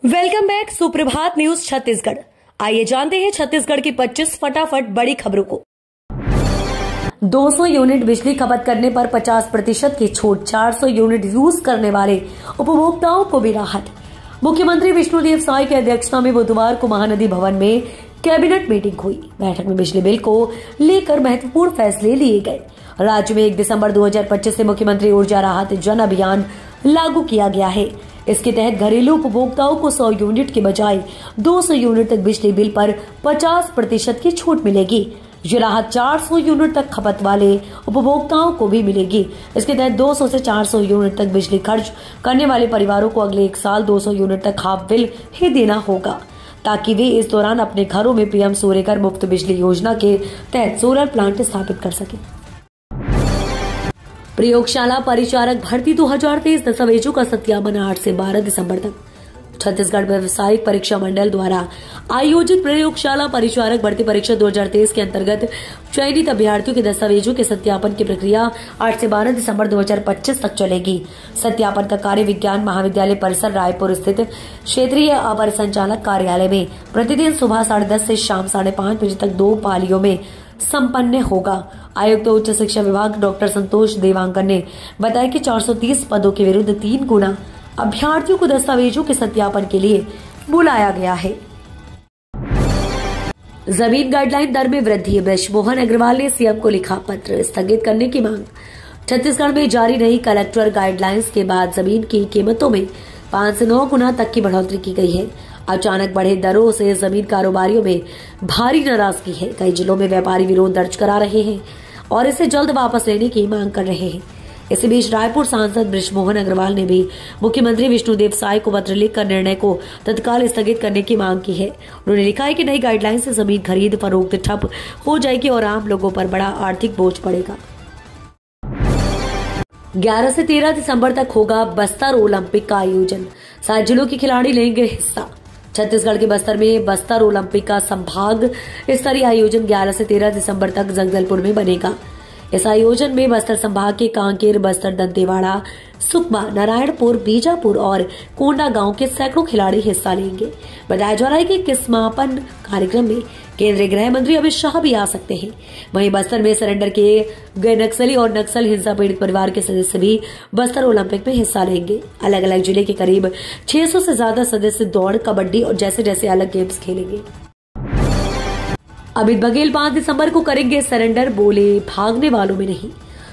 Welcome back सुप्रभात news Chhattisgarh. आइए जानते हैं छत्तीसगढ़ की 25 फटाफट बड़ी खबरों को। 200 यूनिट बिजली खपत करने पर 50% की छूट, 400 यूनिट यूज करने वाले उपभोक्ताओं को भी राहत। मुख्यमंत्री विष्णुदेव साय की अध्यक्षता में बुधवार को महानदी भवन में कैबिनेट मीटिंग हुई। बैठक में बिजली बिल को लेकर महत्वपूर्ण फैसले लिए गए। राज्य में 1 दिसंबर 2025 से मुख्यमंत्री ऊर्जा राहत जन अभियान लागू किया गया है। इसके तहत घरेलू उपभोक्ताओं को 100 यूनिट के बजाय 200 यूनिट तक बिजली बिल पर 50% की छूट मिलेगी। ये राहत 400 यूनिट तक खपत वाले उपभोक्ताओं को भी मिलेगी। इसके तहत 200 से 400 यूनिट तक बिजली खर्च करने वाले परिवारों को अगले 1 साल 200 यूनिट तक हाफ बिल ही देना होगा, ताकि वे इस दौरान अपने घरों में पीएम सूर्यघर मुफ्त बिजली योजना के तहत सोलर प्लांट स्थापित कर सकें। प्रयोगशाला परिचारक भर्ती 2023 दस्तावेजों का सत्यापन 8 से 12 दिसंबर तक। छत्तीसगढ़ व्यावसायिक परीक्षा मंडल द्वारा आयोजित प्रयोगशाला परिचारक भर्ती परीक्षा 2023 के अंतर्गत चयनित अभ्यर्थियों के दस्तावेजों के सत्यापन की प्रक्रिया 8 से 12 दिसंबर 2025 तक चलेगी। सत्यापन का कार्य विज्ञान महाविद्यालय परिसर रायपुर स्थित क्षेत्रीय अपर संचालक कार्यालय में प्रतिदिन सुबह 10:30 से शाम 5:30 बजे तक 2 पालियों में संपन्न होगा। आयुक्त उच्च शिक्षा विभाग डॉक्टर संतोष देवांगन ने बताया कि 430 पदों के विरुद्ध 3 गुना अभ्यर्थियों को दस्तावेजों के सत्यापन के लिए बुलाया गया है। जमीन गाइडलाइन दर में वृद्धि, बृजमोहन अग्रवाल ने सीएम को लिखा पत्र, स्थगित करने की मांग। छत्तीसगढ़ में जारी नई कलेक्टर गाइडलाइंस के बाद जमीन की कीमतों में 5 से 9 गुना तक की बढ़ोतरी की गई है। अचानक बढ़े दरों से जमीन कारोबारियों में भारी नाराजगी है। कई जिलों में व्यापारी विरोध दर्ज करा रहे हैं और इसे जल्द वापस लेने की मांग कर रहे हैं। इसी बीच रायपुर सांसद बृजमोहन अग्रवाल ने भी मुख्यमंत्री विष्णुदेव साय को पत्र लिखकर निर्णय को तत्काल स्थगित करने की मांग की है। उन्होंने लिखा है कि नई गाइडलाइन से जमीन खरीद फरोख्त ठप हो जाएगी और आम लोगों पर बड़ा आर्थिक बोझ पड़ेगा। 11 से 13 दिसंबर तक होगा बस्तर ओलंपिक का आयोजन, 7 जिलों के खिलाड़ी लेंगे हिस्सा। छत्तीसगढ़ के बस्तर में बस्तर ओलंपिक का संभाग स्तरीय आयोजन 11 से 13 दिसंबर तक जगदलपुर में बनेगा। इस आयोजन में बस्तर संभाग के कांकेर, बस्तर, दंतेवाड़ा, सुकमा, नारायणपुर, बीजापुर और कोंडा गांव के सैकड़ों खिलाड़ी हिस्सा लेंगे। बताया जा रहा है कि समापन कार्यक्रम में केंद्रीय गृह मंत्री अमित शाह भी आ सकते हैं। वहीं बस्तर में सरेंडर किए गए नक्सली और नक्सल हिंसा पीड़ित परिवार के सदस्य भी बस्तर ओलंपिक में हिस्सा लेंगे। अलग अलग जिले के करीब 600 से ज्यादा सदस्य दौड़, कबड्डी और जैसे अलग गेम्स खेलेंगे। अमित बघेल 5 दिसंबर को करेंगे सरेंडर, बोले भागने वालों में नहीं।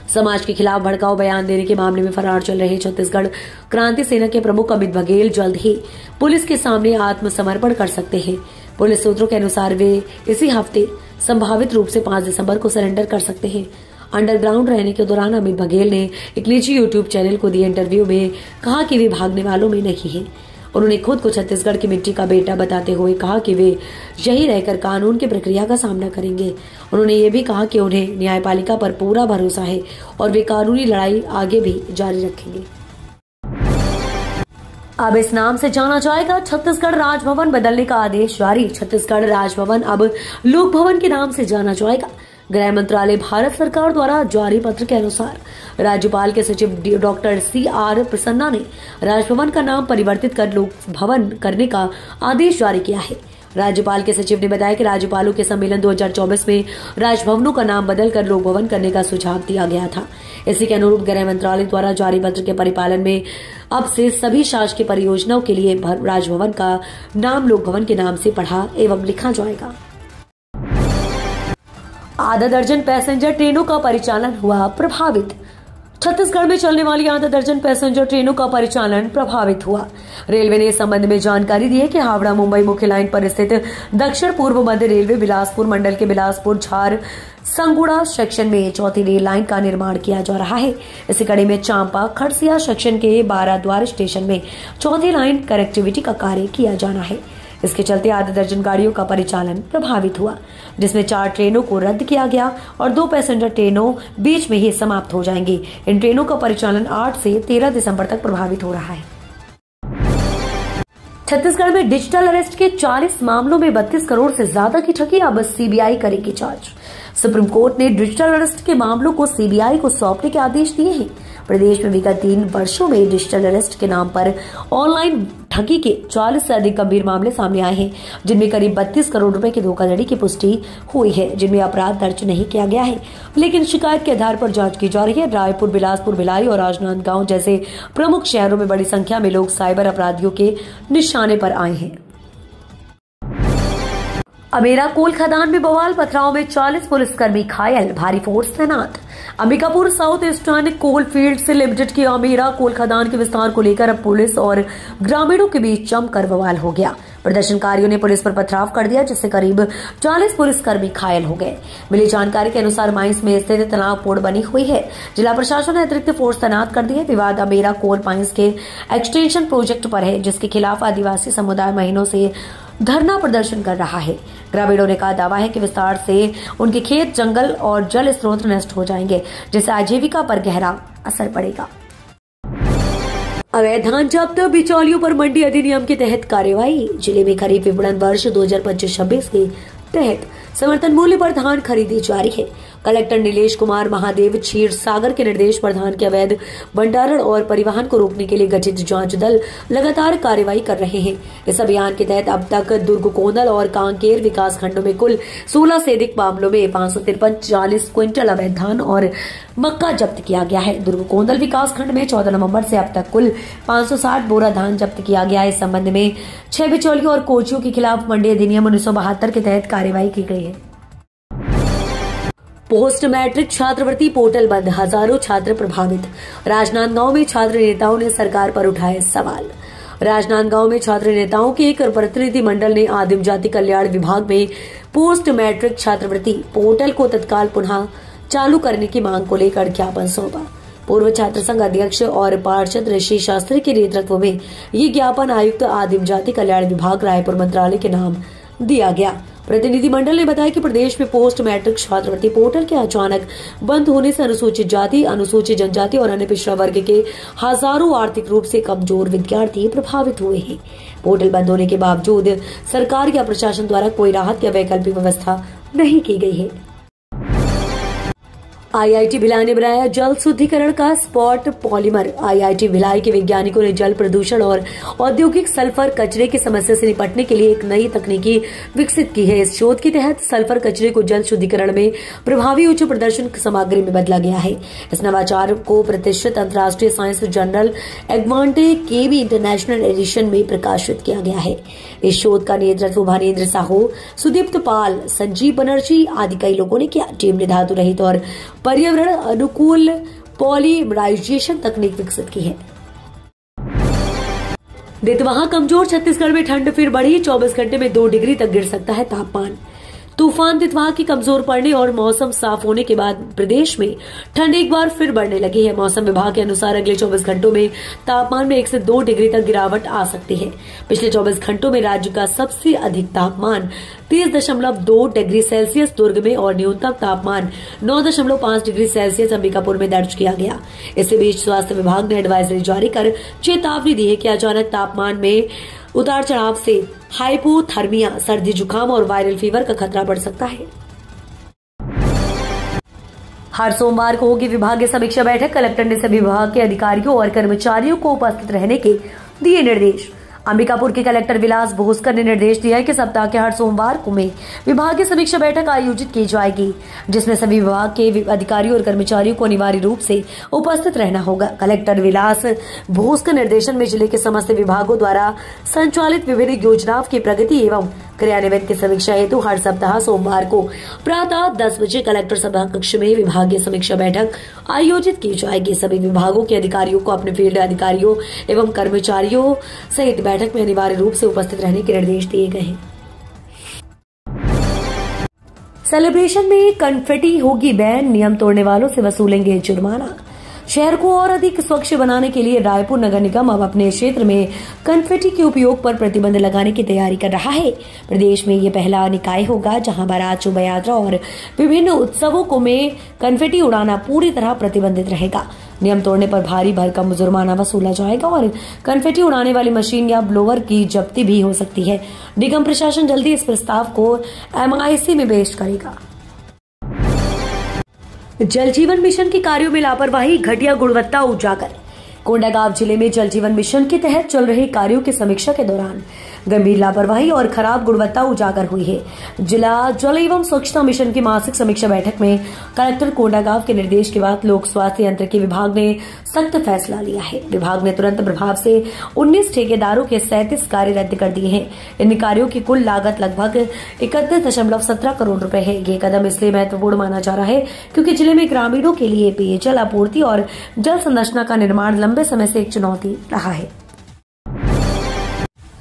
समाज के खिलाफ भड़काऊ बयान देने के मामले में फरार चल रहे छत्तीसगढ़ क्रांति सेना के प्रमुख अमित बघेल जल्द ही पुलिस के सामने आत्मसमर्पण कर सकते हैं। पुलिस सूत्रों के अनुसार वे इसी हफ्ते संभावित रूप से 5 दिसंबर को सरेंडर कर सकते हैं। अंडरग्राउंड रहने के दौरान अमित बघेल ने एक निजी यूट्यूब चैनल को दिए इंटरव्यू में कहा कि वे भागने वालों में नहीं हैं। उन्होंने खुद को छत्तीसगढ़ की मिट्टी का बेटा बताते हुए कहा कि वे यही रहकर कानून की प्रक्रिया का सामना करेंगे। उन्होंने ये भी कहा कि उन्हें न्यायपालिका पर पूरा भरोसा है और वे कानूनी लड़ाई आगे भी जारी रखेंगे। अब इस नाम से जाना जाएगा, छत्तीसगढ़ राजभवन बदलने का आदेश जारी। छत्तीसगढ़ राजभवन अब लोक भवन के नाम से जाना जाएगा। गृह मंत्रालय भारत सरकार द्वारा जारी पत्र के अनुसार राज्यपाल के सचिव डॉक्टर CR प्रसन्ना ने राजभवन का नाम परिवर्तित कर लोक भवन करने का आदेश जारी किया है। राज्यपाल के सचिव ने बताया कि राज्यपालों के सम्मेलन 2024 में राजभवनों का नाम बदलकर लोक भवन करने का सुझाव दिया गया था। इसी के अनुरूप गृह मंत्रालय द्वारा जारी पत्र के परिपालन में अब से सभी शासकीय परियोजनाओं के लिए राजभवन का नाम लोक भवन के नाम से पढ़ा एवं लिखा जाएगा। आधा दर्जन पैसेंजर ट्रेनों का परिचालन हुआ प्रभावित। छत्तीसगढ़ में चलने वाली आधा दर्जन पैसेंजर ट्रेनों का परिचालन प्रभावित हुआ। रेलवे ने इस संबंध में जानकारी दी है कि हावड़ा मुंबई मुख्य लाइन पर स्थित दक्षिण पूर्व मध्य रेलवे बिलासपुर मंडल के बिलासपुर झार संगुड़ा सेक्शन में चौथी रेल लाइन का निर्माण किया जा रहा है। इसी कड़ी में चांपा खड़सिया सेक्शन के 12 द्वार स्टेशन में चौथी लाइन कनेक्टिविटी का कार्य किया जाना है। इसके चलते आधा दर्जन गाड़ियों का परिचालन प्रभावित हुआ, जिसमें 4 ट्रेनों को रद्द किया गया और 2 पैसेंजर ट्रेनों बीच में ही समाप्त हो जाएंगी। इन ट्रेनों का परिचालन 8 से 13 दिसंबर तक प्रभावित हो रहा है। छत्तीसगढ़ में डिजिटल अरेस्ट के 40 मामलों में 32 करोड़ से ज्यादा की ठगी, अब CBI करेगी जांच। सुप्रीम कोर्ट ने डिजिटल अरेस्ट के मामलों को सीबीआई को सौंपने के आदेश दिए हैं। प्रदेश में विगत 3 वर्षों में डिजिटल अरेस्ट के नाम पर ऑनलाइन ठगी के 40 से अधिक गंभीर मामले सामने आए हैं, जिनमें करीब 32 करोड़ रुपए की धोखाधड़ी की पुष्टि हुई है, जिनमें अपराध दर्ज नहीं किया गया है, लेकिन शिकायत के आधार पर जांच की जा रही है। रायपुर, बिलासपुर, भिलाई और राजनांदगांव जैसे प्रमुख शहरों में बड़ी संख्या में लोग साइबर अपराधियों के निशाने पर आए हैं। अमेरा कोल खदान में बवाल, पथराव में 40 पुलिसकर्मी घायल, भारी फोर्स तैनात। अंबिकापुर साउथ ईस्टर्न कोल फील्ड्स लिमिटेड की अमेरा कोल खदान के विस्तार को लेकर अब पुलिस और ग्रामीणों के बीच जमकर बवाल हो गया। प्रदर्शनकारियों ने पुलिस पर पथराव कर दिया, जिससे करीब 40 पुलिसकर्मी घायल हो गए। मिली जानकारी के अनुसार माइंस में स्थित तनावपूर्ण बनी हुई है। जिला प्रशासन ने अतिरिक्त फोर्स तैनात कर दी है। विवाद अमेरा कोल माइंस के एक्सटेंशन प्रोजेक्ट पर है, जिसके खिलाफ आदिवासी समुदाय महीनों से धरना प्रदर्शन कर रहा है। ग्रामीणों ने कहा दावा है कि विस्तार से उनके खेत, जंगल और जल स्रोत नष्ट हो जाएंगे, जिससे आजीविका पर गहरा असर पड़ेगा। अवैध धान जब्त, बिचौलियों पर मंडी अधिनियम के तहत कार्यवाही। जिले में खरीफ विपणन वर्ष 2025-26 के तहत समर्थन मूल्य पर धान खरीदी जारी है। कलेक्टर नीलेश कुमार महादेव क्षीर सागर के निर्देश पर धान के अवैध भंडारण और परिवहन को रोकने के लिए गठित जांच दल लगातार कार्रवाई कर रहे हैं। इस अभियान के तहत अब तक दुर्ग, कोंदल और कांकेर विकास खंडों में कुल 16 से अधिक मामलों में 553 क्विंटल अवैध धान और मक्का जब्त किया गया है। दुर्ग कोंदल विकास खंड में 14 नवंबर से अब तक कुल 560 बोरा धान जब्त किया गया है। इस संबंध में 6 बिचौलियों और कोचियों के खिलाफ मंडी अधिनियम 1972 के तहत कार्रवाई की गई है। पोस्ट मैट्रिक छात्रवृत्ति पोर्टल बंद, हजारों छात्र प्रभावित। राजनांदगांव में छात्र नेताओं ने सरकार पर उठाए सवाल। राजनांदगांव में छात्र नेताओं के एक प्रतिनिधि मंडल ने आदिम जाति कल्याण विभाग में पोस्ट मैट्रिक छात्रवृत्ति पोर्टल को तत्काल पुनः चालू करने की मांग को लेकर ज्ञापन सौंपा। पूर्व छात्र संघ अध्यक्ष और पार्षद ऋषि शास्त्री के नेतृत्व में ये ज्ञापन आयुक्त आदिम जाति कल्याण विभाग रायपुर मंत्रालय के नाम दिया गया। प्रतिनिधि मंडल ने बताया कि प्रदेश में पोस्ट मैट्रिक छात्रवृत्ति पोर्टल के अचानक बंद होने से अनुसूचित जाति, अनुसूचित जनजाति और अन्य पिछड़ा वर्ग के हजारों आर्थिक रूप से कमजोर विद्यार्थी प्रभावित हुए हैं। पोर्टल बंद होने के बावजूद सरकार या प्रशासन द्वारा कोई राहत या वैकल्पिक व्यवस्था नहीं की गई है। आईआईटी भिलाई ने बनाया जल शुद्धिकरण का स्पॉट पॉलीमर। आईआईटी भिलाई के वैज्ञानिकों ने जल प्रदूषण और औद्योगिक सल्फर कचरे की समस्या से निपटने के लिए एक नई तकनीकी विकसित की है। इस शोध के तहत सल्फर कचरे को जल शुद्धिकरण में प्रभावी उच्च प्रदर्शन सामग्री में बदला गया है। इस नवाचार को प्रतिष्ठित अंतर्राष्ट्रीय साइंस जर्नल एडवांटे केबी इंटरनेशनल एडिशन में प्रकाशित किया गया है। इस शोध का नेतृत्व भानेन्द्र साहू, सुदीप्त पाल, संजीव बनर्जी आदि कई लोगों ने किया। टीम ने धातु रहित और पर्यावरण अनुकूल पॉलीमराइजेशन तकनीक विकसित की है। दितवाहा कमजोर, छत्तीसगढ़ में ठंड फिर बढ़ी। 24 घंटे में 2 डिग्री तक गिर सकता है तापमान। तूफान दितवाहा की कमजोर पड़ने और मौसम साफ होने के बाद प्रदेश में ठंड एक बार फिर बढ़ने लगी है। मौसम विभाग के अनुसार अगले 24 घंटों में तापमान में 1 से 2 डिग्री तक गिरावट आ सकती है। पिछले 24 घंटों में राज्य का सबसे अधिक तापमान 30.2 डिग्री सेल्सियस दुर्ग में और न्यूनतम तापमान 9.5 डिग्री सेल्सियस अंबिकापुर में दर्ज किया गया। इसी बीच स्वास्थ्य विभाग ने एडवाइजरी जारी कर चेतावनी दी है कि अचानक तापमान में उतार चढ़ाव से हाइपोथर्मिया, सर्दी, जुकाम और वायरल फीवर का खतरा बढ़ सकता है। हर सोमवार को होगी विभागीय समीक्षा बैठक। कलेक्टर ने सभी विभाग के अधिकारियों और कर्मचारियों को उपस्थित रहने के दिए निर्देश। अंबिकापुर के कलेक्टर विलास भोसकर ने निर्देश दिया है कि सप्ताह के हर सोमवार को में विभागीय समीक्षा बैठक आयोजित की जाएगी, जिसमें सभी विभाग के अधिकारियों और कर्मचारियों को अनिवार्य रूप से उपस्थित रहना होगा। कलेक्टर विलास भोसकर निर्देशन में जिले के समस्त विभागों द्वारा संचालित विभिन्न योजनाओं की प्रगति एवं क्रियान्वयन की समीक्षा हेतु हर सप्ताह सोमवार को प्रातः 10 बजे कलेक्टर सभा कक्ष में विभागीय समीक्षा बैठक आयोजित की जाएगी। सभी विभागों के अधिकारियों को अपने फील्ड अधिकारियों एवं कर्मचारियों सहित बैठक में अनिवार्य रूप से उपस्थित रहने के निर्देश दिए गए हैं। सेलिब्रेशन में कन्फेटी होगी बैन, नियम तोड़ने वालों से वसूलेंगे जुर्माना। शहर को और अधिक स्वच्छ बनाने के लिए रायपुर नगर निगम अब अपने क्षेत्र में कन्फेटी के उपयोग पर प्रतिबंध लगाने की तैयारी कर रहा है। प्रदेश में ये पहला निकाय होगा जहां बारात, शोभा यात्रा और विभिन्न उत्सवों को में कन्फेटी उड़ाना पूरी तरह प्रतिबंधित रहेगा। नियम तोड़ने पर भारी भरकम जुर्माना वसूला जाएगा और कन्फेटी उड़ाने वाली मशीन या ब्लोवर की जब्ती भी हो सकती है। निगम प्रशासन जल्दी इस प्रस्ताव को MIC में पेश करेगा। जल जीवन मिशन के कार्यों में लापरवाही, घटिया गुणवत्ता उजागर। कोंडागांव जिले में जल जीवन मिशन के तहत चल रहे कार्यों की समीक्षा के दौरान गंभीर लापरवाही और खराब गुणवत्ता उजागर हुई है। जिला जल एवं स्वच्छता मिशन की मासिक समीक्षा बैठक में कलेक्टर कोंडागांव के निर्देश के बाद लोक स्वास्थ्य यांत्रिकी विभाग ने सख्त फैसला लिया है। विभाग ने तुरंत प्रभाव से 19 ठेकेदारों के 37 कार्य रद्द कर दिए हैं। इन कार्यों की कुल लागत लगभग 31.17 करोड़ रुपए है। ये कदम इसलिए महत्वपूर्ण माना जा रहा है क्योंकि जिले में ग्रामीणों के लिए पेयजल आपूर्ति और जल संरचना का निर्माण लंबे समय से एक चुनौती रहा है।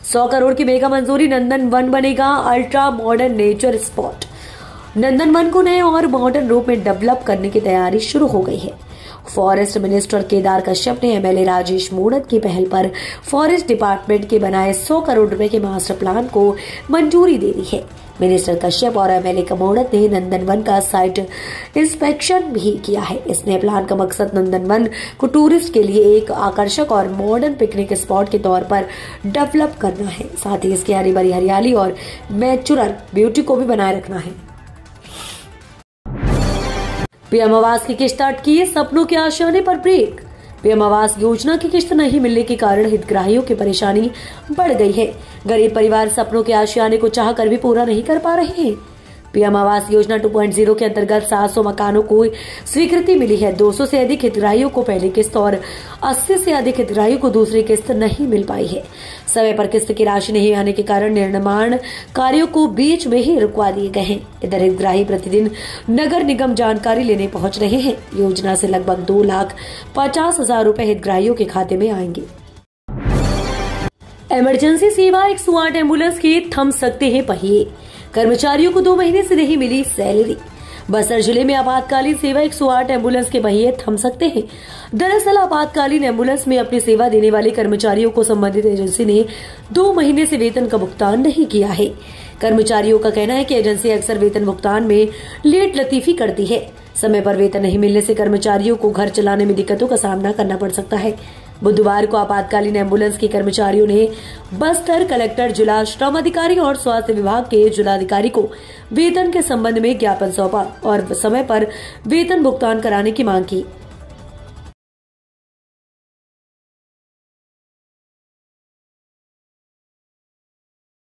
100 करोड़ की मेगा मंजूरी, नंदन वन बनेगा अल्ट्रा मॉडर्न नेचर स्पॉट। नंदन वन को नए और मॉडर्न रूप में डेवलप करने की तैयारी शुरू हो गई है। फॉरेस्ट मिनिस्टर केदार कश्यप ने एमएलए राजेश मूणत की पहल पर फॉरेस्ट डिपार्टमेंट के बनाए 100 करोड़ रुपए के मास्टर प्लान को मंजूरी दे दी है। मिनिस्टर कश्यप और एमएलए मूणत ने नंदन वन का साइट इंस्पेक्शन भी किया है। इस नए प्लान का मकसद नंदन वन को टूरिस्ट के लिए एक आकर्षक और मॉडर्न पिकनिक स्पॉट के तौर पर डेवलप करना है। साथ ही इसकी हरी भरी हरियाली और नेचुरल ब्यूटी को भी बनाए रखना है। पीएम आवास की किस्त अटकी, सपनों के आशियाने पर ब्रेक। पीएम आवास योजना की किस्त नहीं मिलने के कारण हितग्राहियों की परेशानी बढ़ गई है। गरीब परिवार सपनों के आशियाने को चाहकर भी पूरा नहीं कर पा रहे हैं। पीएम आवास योजना 2.0 के अंतर्गत 700 मकानों को स्वीकृति मिली है। 200 से अधिक हितग्राहियों को पहली किस्त और 80 से अधिक हितग्राहियों को दूसरी किस्त नहीं मिल पाई है। समय पर किस्त की राशि नहीं आने के कारण निर्माण कार्यों को बीच में ही रुकवा दिए गए हैं। इधर हितग्राही प्रतिदिन नगर निगम जानकारी लेने पहुंच रहे हैं। योजना से लगभग 2,50,000 रुपए हितग्राहियों के खाते में आएंगे। इमरजेंसी सेवा 108 एम्बुलेंस के थम सकते हैं पहिए, कर्मचारियों को 2 महीने से नहीं मिली सैलरी। बस्तर जिले में आपातकालीन सेवा 108 एम्बुलेंस के पहिए थम सकते हैं। दरअसल आपातकालीन एम्बुलेंस में अपनी सेवा देने वाले कर्मचारियों को संबंधित एजेंसी ने 2 महीने से वेतन का भुगतान नहीं किया है। कर्मचारियों का कहना है कि एजेंसी अक्सर वेतन भुगतान में लेट लतीफी करती है। समय पर वेतन नहीं मिलने से कर्मचारियों को घर चलाने में दिक्कतों का सामना करना पड़ सकता है। बुधवार को आपातकालीन एम्बुलेंस के कर्मचारियों ने बस्तर कलेक्टर, जिला श्रम अधिकारी और स्वास्थ्य विभाग के जिलाधिकारी को वेतन के संबंध में ज्ञापन सौंपा और समय पर वेतन भुगतान कराने की मांग की।